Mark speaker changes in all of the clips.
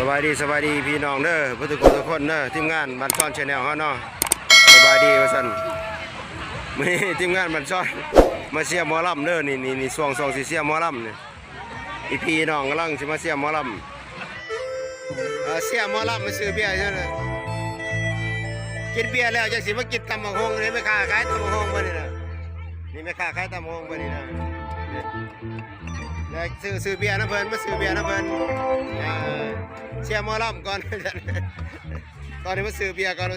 Speaker 1: สบายดีพี่น้องเด้อทุกคนเด้อทีมงานบันซ่อนแชนแนลเขาเนาะสบายดีว่าซั่นมีทีมงานบันซ่อนมาเชียร์หมอลำเด้อนี่สวงสิเชียร์หมอลำนี่อีพี่น้องกำลังสิมาเชียร์หมอลำเชียร์หมอลำมาซื้อเบียร์ใช่ไหมกินเบียร์แล้วจังสิมากินตำบักฮงนี่ไม่ค้าขายตำบักฮงบ่นี่นะนี่ไม่ค้าขายตำบักฮงบ่นี่นะแล้วซื้อเบียร์นะเพิ่นมาซื้อเบียร์นะเพิ่นเชียร์หมอลำก่อนตอนนี้มาซื้อเบียร์ก่อน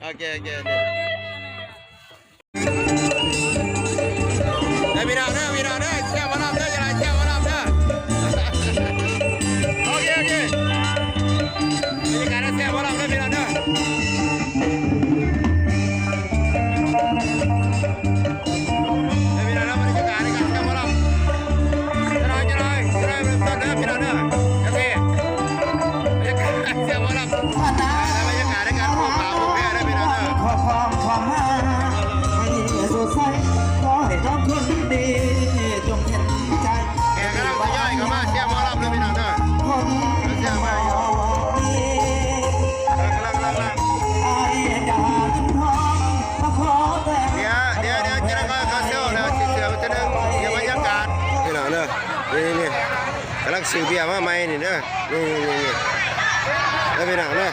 Speaker 1: โอเคพี่น้องเด้อเชียร์หมอลำเด้ออย่าเชียร์หมอลำเด้อโอเคบรรยากาศเชียร์หมอลำเด้อพี่น้องเด้อนี่กำลังซื้อเบียร์มาใหม่นี่เด้อนี่แล้วพี่น้องเด้อ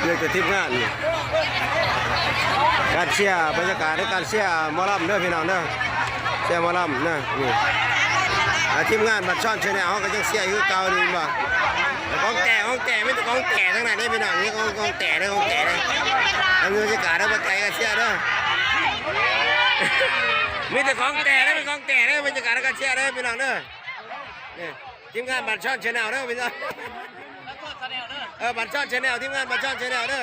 Speaker 1: เรื่องจะทิพงานการเชียร์บรรยากาศในการเชียร์หมอลำเด้อพี่น้องเด้อเชียร์หมอลำนะนี่ทีมงานบัตรช่อนเชนแนลเขาก็ยังเชียร์อยู่เก่านี่บ่ของแต่ไม่ต้องของแต่ทั้งนั้นนี่พี่น้องนี่ของแต่เด้อของแต่เด้อทำบรรยากาศแล้วมาไกลกันเชียร์เด้อมีแต่ของแต่ได้เป็นของแต่ได้บรรยากาศการเชียร์ได้พี่น้องเด้อนี่ทีมงานบัตรช่อนชาแนลเด้อพี่น้องบัตรช่อนชาแนลทีมงานบัตรช่อนชาแนลเด้อ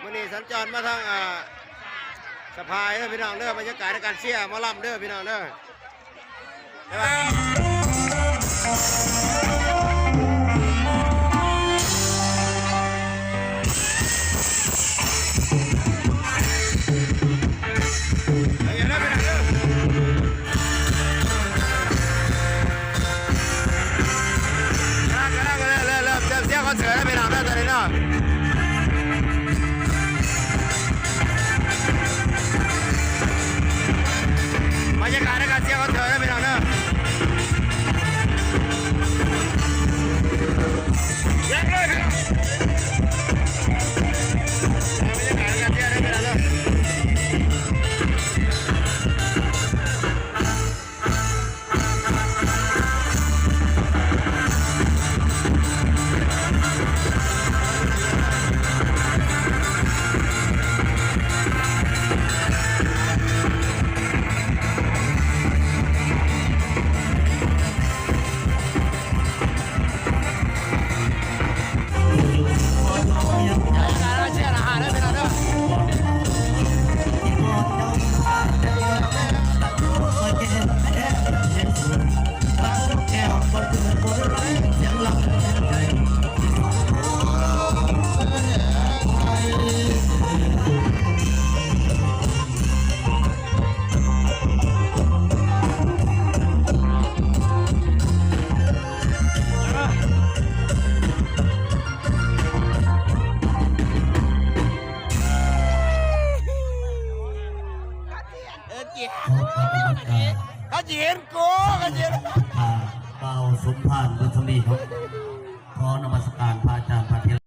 Speaker 1: วันนี้สัญจรมาทางสะพายเด้อพี่น้องเด้อบรรยากาศการเชียร์หมอลำเด้อพี่น้องเด้อเสือได้ไปนำได้ตอนนี้เนาะบรรยากาศในการเชียร์คอนเสิร์ตได้ไปนำเนาะเล่นเลยครับบรรยากาศในการเชียร์ได้ไปนำเนาะเขาจีเห็นกูเขาจีเห็น
Speaker 2: เบาสมภารบุญสมีครับขอนมัสการพระอาจารย์พระเทพ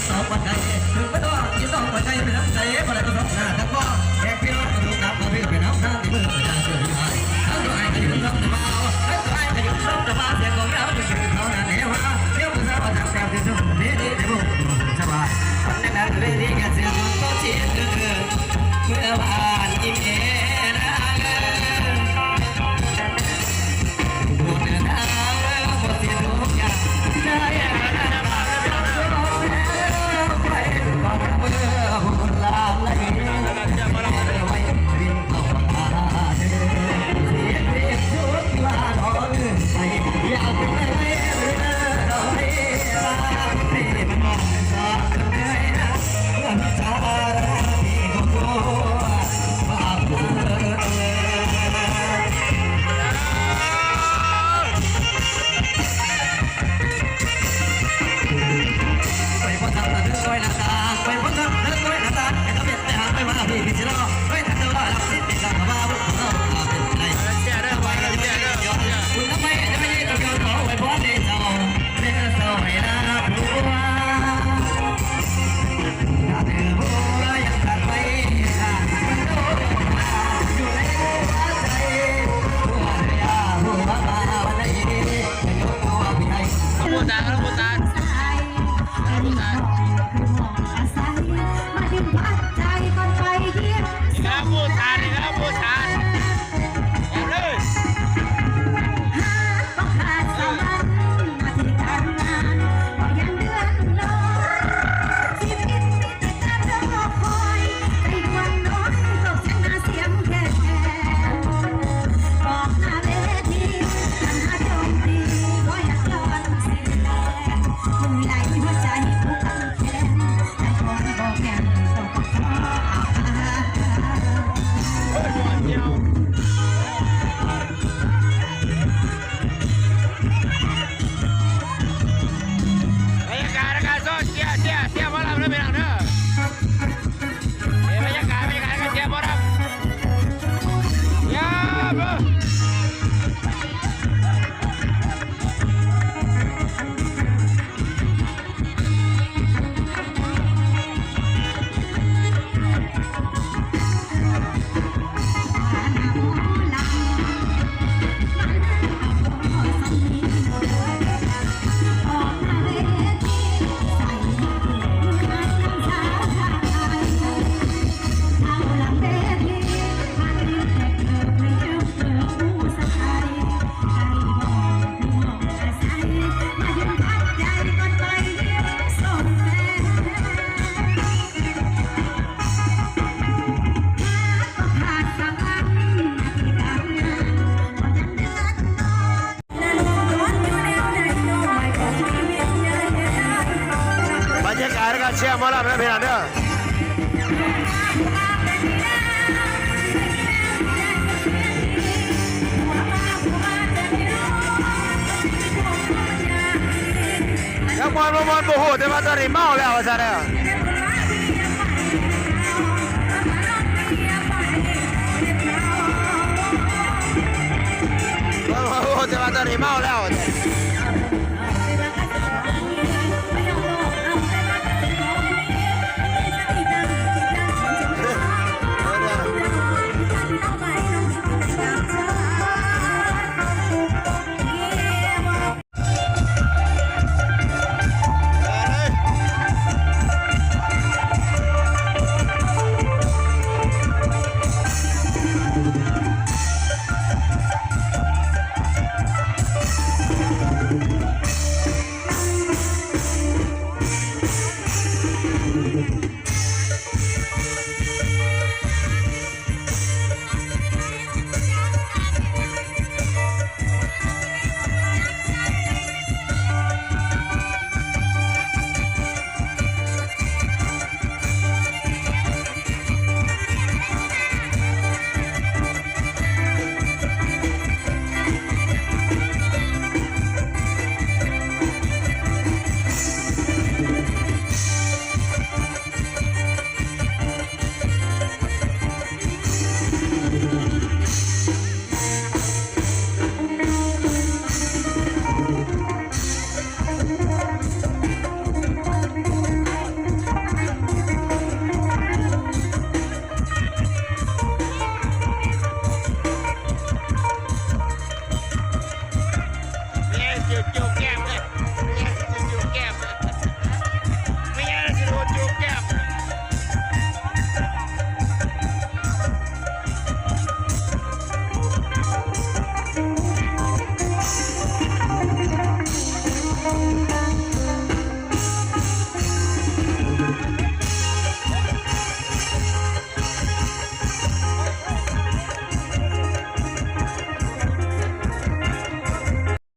Speaker 2: สองปัจจัยถึงไม่ต้องที่ต้องปัจจัยเป็นน้ำใจอะไรก็ต้องหน้าทั้งพ่อแขกพี่น้องกระดูกน้ำกระเพื่อเป็นน้ำทั้งที่มือประชาชนไทยทั้งตัวไอ้ก็ยืนร้องตะมาทั้งตัวไอ้ก็ยืนร้องตะมาเสียงของเราจะเป็นเขาหน้าเหนียวเดี๋ยวมันจะมาจากแก้วที่ชุ่มดีดีในบุกสบายคนนั้นเลยดีกันเสียงก็เชียร์เมื่อวานยิ้มเอ็นหมดทางหมดที่ทุกอย่างใจไปก่อนเมื่อบุญลาไหลไว้ริมเขาตาเธอเสียงเรียกชุดลาถอนไปอยากเป็นอะไรดอยให้มันมองสาเลยนะเพื่อนจ้าที่ก็กลัวบาปไปพอทำเรื่องด้วยหน้าตาไปพอทำเรื่องด้วยหน้าตาไอ้ทำเป็นไปหาไปมาพี่พี่สิล้อไปทำเรื่องว่ารับสิทธิ์การมาบุกเข้าเป็นไรเสียเรื่องไปเสียเรื่องคุณทำไมจะไม่ต้องยอมขอไว้พอได้เจ้าเรื่องเศร้าให้น่าผัวถ้าเธอบัวยังตัดไปขาดมันโดนอยู่ในหัวใจหัวเรียหัวมาวันไหนจะยกตัวพี่ให้
Speaker 1: พูดตาครับพูดตา
Speaker 3: มาดึงพัดใจก่อนไปเยี่ยม
Speaker 1: ครับพูดตาเลยครับพูดตาเอาเลย
Speaker 3: หาต้องขาดสวรรค์มาที่การงานก็ยังเดือนรอชีวิตมีแต่การรอคอยใจดวงน้อยตกชนะเสียงแค่ออกหน้าเวทีทำหาโจมตีก็อยากรอนเสียแรงคงไหลหัวใจผู้ขังแค้นแต่คนบอกแก่นต้องขอ
Speaker 1: บรรยากาศนะครับโซ่เสียหมอลำเด้อพี่น้องเด้อบรรยากาศนะครับเสียหมอลำยาบ่บรรยากาศนะครับเสียหมอลำเด้อพี่น้องเด้อแล้วมอนโอ้โหแต่ว่าตอนนี้เมาแล้วว่าซะเด้อโอ้โหแต่ว่าตอนนี้เมาแล้ว